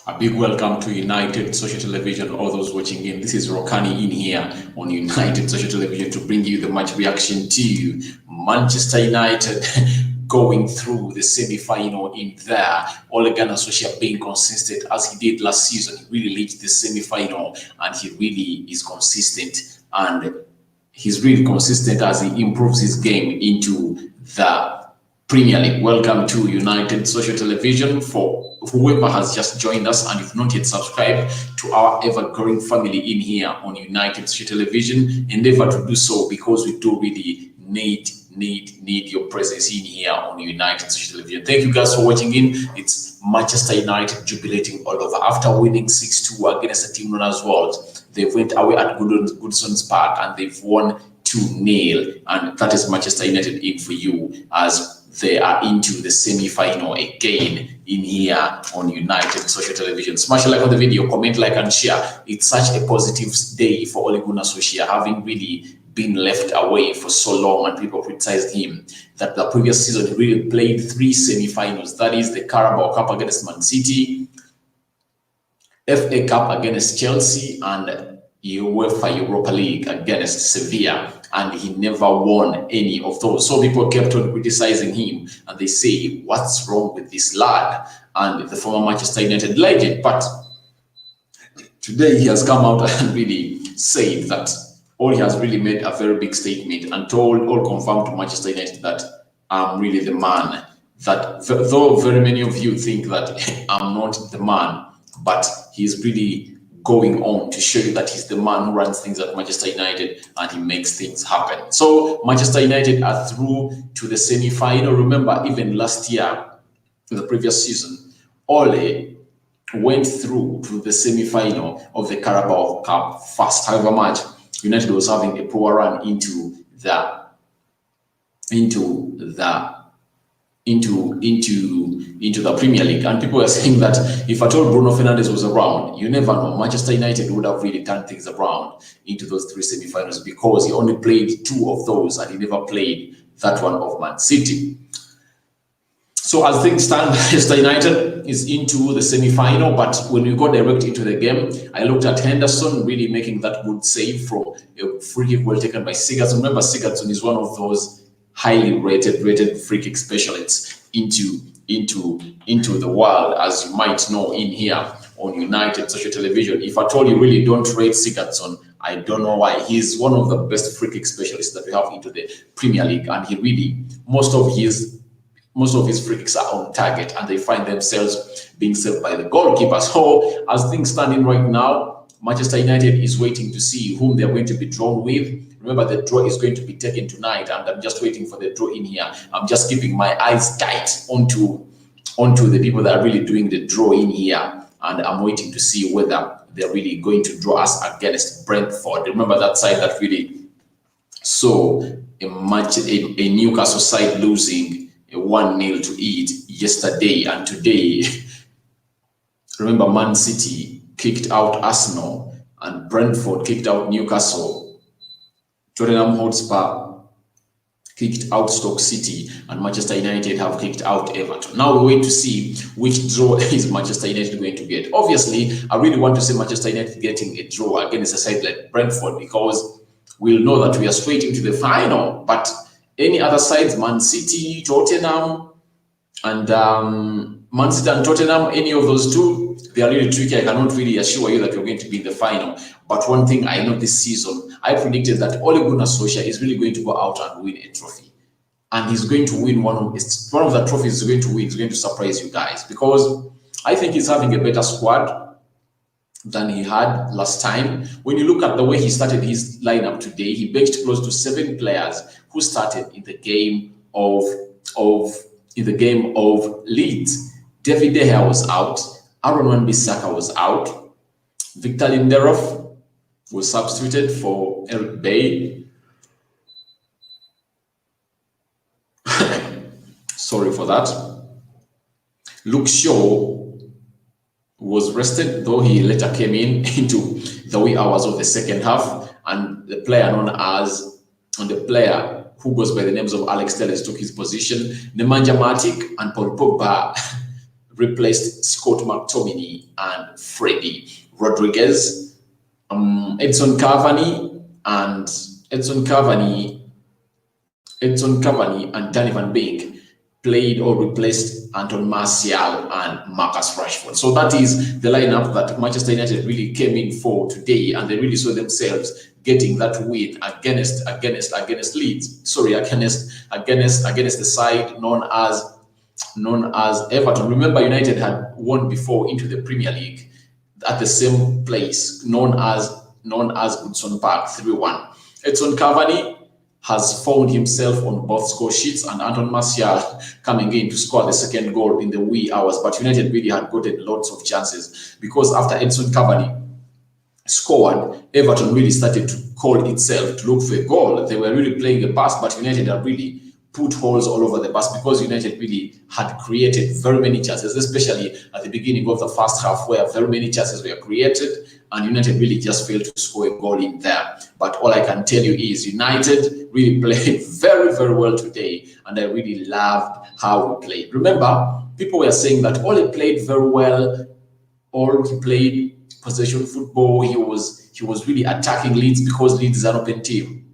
A big welcome to United Social Television, all those watching in. This is Rokani in here on United Social Television to bring you the match reaction to Manchester United going through the semi-final in there. Ole Gunnar Solskjaer being consistent as he did last season. He really reached the semi-final and he really is consistent. And he's really consistent as he improves his game into the Premier League. Welcome to United Social Television. For whoever has just joined us and you've not yet subscribed to our ever-growing family in here on United Social Television, endeavor to do so because we do really need your presence in here on United Social Television. Thank you guys for watching in. It's Manchester United jubilating all over after winning 6-2 against a team known as Wolves. They went away at Goodson's Park and they've won 2-0, and that is Manchester United in for you as they are into the semi-final again in here on United Social Television. Smash a like on the video, comment, like, and share. It's such a positive day for Ole Gunnar Solskjaer, having really been left away for so long, and people criticized him that the previous season he really played 3 semi-finals. That is the Carabao Cup against Man City, FA Cup against Chelsea, and UEFA Europa League against Sevilla, and he never won any of those. So people kept on criticizing him and they say, what's wrong with this lad? And the former Manchester United legend. But today he has come out and really said that, or he has really made a very big statement and told, or confirmed to Manchester United that I'm really the man. That though very many of you think that I'm not the man, but he's really going on to show you that he's the man who runs things at Manchester United and he makes things happen. So Manchester United are through to the semi-final. Remember, even last year, the previous season, Ole went through to the semi-final of the Carabao Cup first. However much United was having a poor run into the Premier League, and people were saying that if at all Bruno Fernandes was around, you never know, Manchester United would have really turned things around into those 3 semi-finals, because he only played 2 of those and he never played that one of Man City. So as things stand, Manchester United is into the semi-final, but when we go direct into the game, I looked at Henderson really making that good save from a free kick well taken by Sigurdsson. Remember, Sigurdsson is one of those highly rated free kick specialists into the world, as you might know in here on United Social Television. If at all you really don't rate Sigurdsson, I don't know why. He's one of the best free kick specialists that we have into the Premier League, and he really, most of his free kicks are on target and they find themselves being saved by the goalkeeper. So as things standing right now, Manchester United is waiting to see whom they're going to be drawn with. Remember, the draw is going to be taken tonight, and I'm just waiting for the draw in here. I'm just keeping my eyes tight onto the people that are really doing the draw in here, and I'm waiting to see whether they're really going to draw us against Brentford. Remember that side that really saw a Newcastle side losing a 1-0 to it yesterday, and today, remember, Man City kicked out Arsenal and Brentford kicked out Newcastle. Tottenham Hotspur kicked out Stoke City, and Manchester United have kicked out Everton. Now we wait to see which draw is Manchester United going to get. Obviously, I really want to see Manchester United getting a draw against a side like Brentford, because we'll know that we are straight into the final. But any other sides, Man City, Tottenham, and Tottenham, any of those two, they are really tricky. I cannot really assure you that you're going to be in the final. But one thing I know this season, I predicted that Ole Gunnar Solskjaer is really going to go out and win a trophy. And he's going to win one of the trophies he's going to win. He's going to surprise you guys, because I think he's having a better squad than he had last time. When you look at the way he started his lineup today, he benched close to 7 players who started in the game of Leeds. David De Gea was out. Aaron Wan-Bissaka was out. Victor Lindelof was substituted for Eric Bay. Sorry for that. Luke Shaw was rested, though he later came into the wee hours of the second half, and the player who goes by the names of Alex Telles took his position. Nemanja Matic and Paul Pogba replaced Scott McTominay and Freddie Rodriguez. Edson Cavani and Danny Van Beek played or replaced Anton Martial and Marcus Rashford. So that is the lineup that Manchester United really came in for today, and they really saw themselves getting that win against Leeds. Sorry, against the side known as Everton. Remember, United had won before into the Premier League at the same place, known as Goodson Park, 3-1. Edson Cavani has found himself on both score sheets, and Anton Martial coming in to score the second goal in the wee hours. But United really had gotten lots of chances, because after Edson Cavani scored, Everton really started to call itself to look for a goal. They were really playing a pass, but United had really put holes all over the bus, because United really had created very many chances, especially at the beginning of the first half, where very many chances were created, and United really just failed to score a goal in there. But all I can tell you is United really played very, very well today, and I really loved how we played. Remember, people were saying that Ole played very well, or he played possession football, he was really attacking Leeds because Leeds is an open team.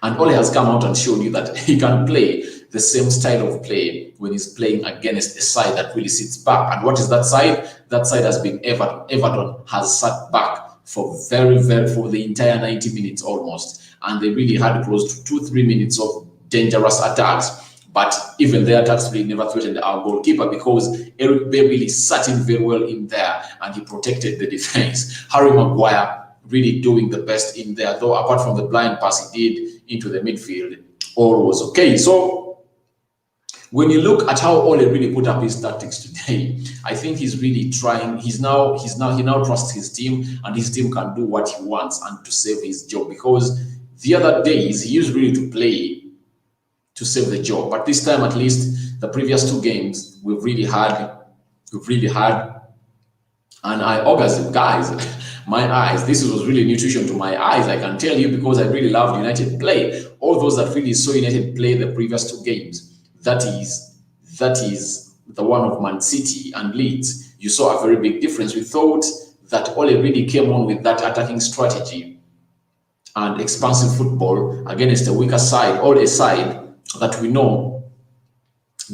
And Ole has come out and shown you that he can play the same style of play when he's playing against a side that really sits back. And what is that side? That side has been Everton. Everton has sat back for for the entire 90 minutes almost. And they really had close to 2-3 minutes of dangerous attacks. But even their attacks really never threatened our goalkeeper, because Eric Bay really sat in very well in there and he protected the defense. Harry Maguire really doing the best in there, though apart from the blind pass he did into the midfield, all was okay. So when you look at how Ole really put up his tactics today, I think he's really trying. He now trusts his team, and his team can do what he wants and to save his job. Because the other days he used really to play to save the job, but this time, at least the previous two games, we've really had an eye orgasm, guys. My eyes, this was really nutrition to my eyes, I can tell you, because I really loved United play. All those that really saw United play the previous two games, that is the one of Man City and Leeds, you saw a very big difference. We thought that Ole really came on with that attacking strategy and expansive football against a weaker side, or a side that we know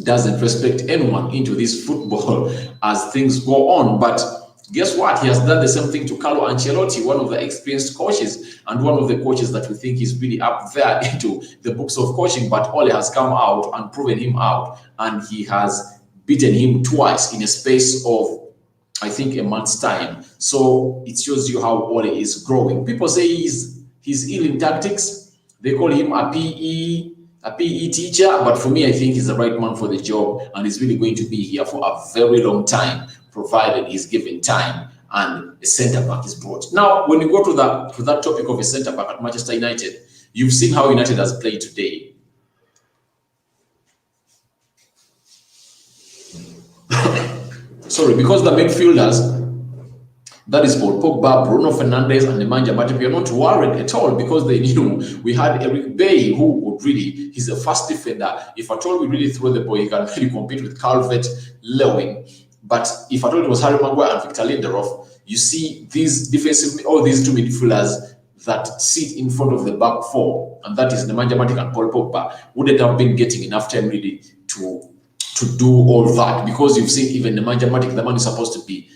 doesn't respect anyone into this football as things go on. But guess what? He has done the same thing to Carlo Ancelotti, one of the experienced coaches and one of the coaches that we think is really up there into the books of coaching. But Ole has come out and proven him out, and he has beaten him twice in a space of, I think, a month's time. So it shows you how Ole is growing. People say he's ill in tactics. They call him a PE teacher, but for me, I think he's the right man for the job, and he's really going to be here for a very long time, provided he's given time and a centre back is brought. Now, when you go to that topic of a centre back at Manchester United, you've seen how United has played today. Sorry, because the midfielders, that is Paul Pogba, Bruno Fernandes, and Nemanja Matic, we are not worried at all, because they knew we had Eric Bay, who would really, he's a fast defender. If at all we really throw the ball, he can really compete with Calvert-Lewin. But if at all it was Harry Maguire and Victor Lindelof, you see these all these two midfielders that sit in front of the back four, and that is Nemanja Matic and Paul Pogba, wouldn't have been getting enough time really to do all that, because you've seen even Nemanja Matic, the man is supposed to be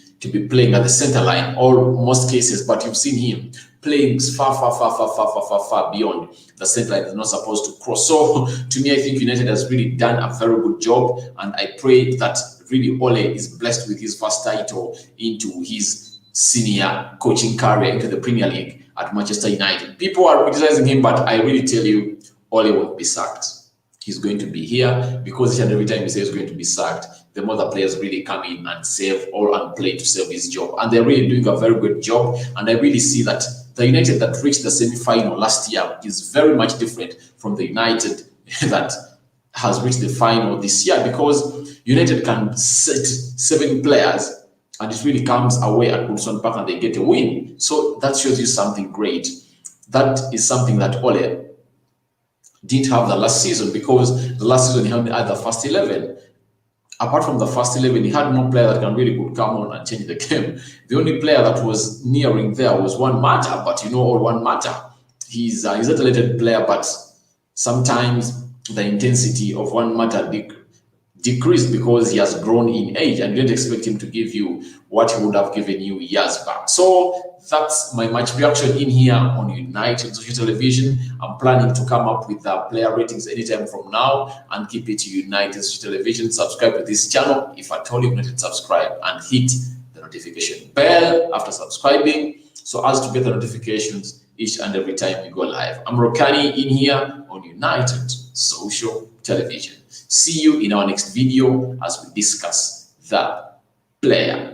playing at the center line, or most cases, but you've seen him playing far beyond the center line. Is not supposed to cross. So to me, I think United has really done a very good job, and I pray that really Ole is blessed with his first title into his senior coaching career into the Premier League at Manchester United. People are criticizing him, but I really tell you, Ole won't be sacked. He's going to be here, because each and every time he says he's going to be sacked, the more the players really come in and save and play to save his job. And they're really doing a very good job. And I really see that the United that reached the semi-final last year is very much different from the United that has reached the final this year, because United can set 7 players and it really comes away at Goodson Park and they get a win. So that shows you something great. That is something that Ole didn't have the last season, because the last season he only had the first 11. apart from the first 11, he had no player that can really could come on and change the game. The only player that was nearing there was Juan Mata, but you know, all Juan Mata, he's a talented player, but sometimes the intensity of Juan Mata decreased because he has grown in age, and you didn't expect him to give you what he would have given you years back. So that's my match reaction in here on United Social Television. I'm planning to come up with the player ratings anytime from now and keep it to United Social Television. Subscribe to this channel if at all you've not subscribed, and hit the notification bell after subscribing so as to get the notifications each and every time we go live. I'm Rokani in here on United Social Television. See you in our next video as we discuss the player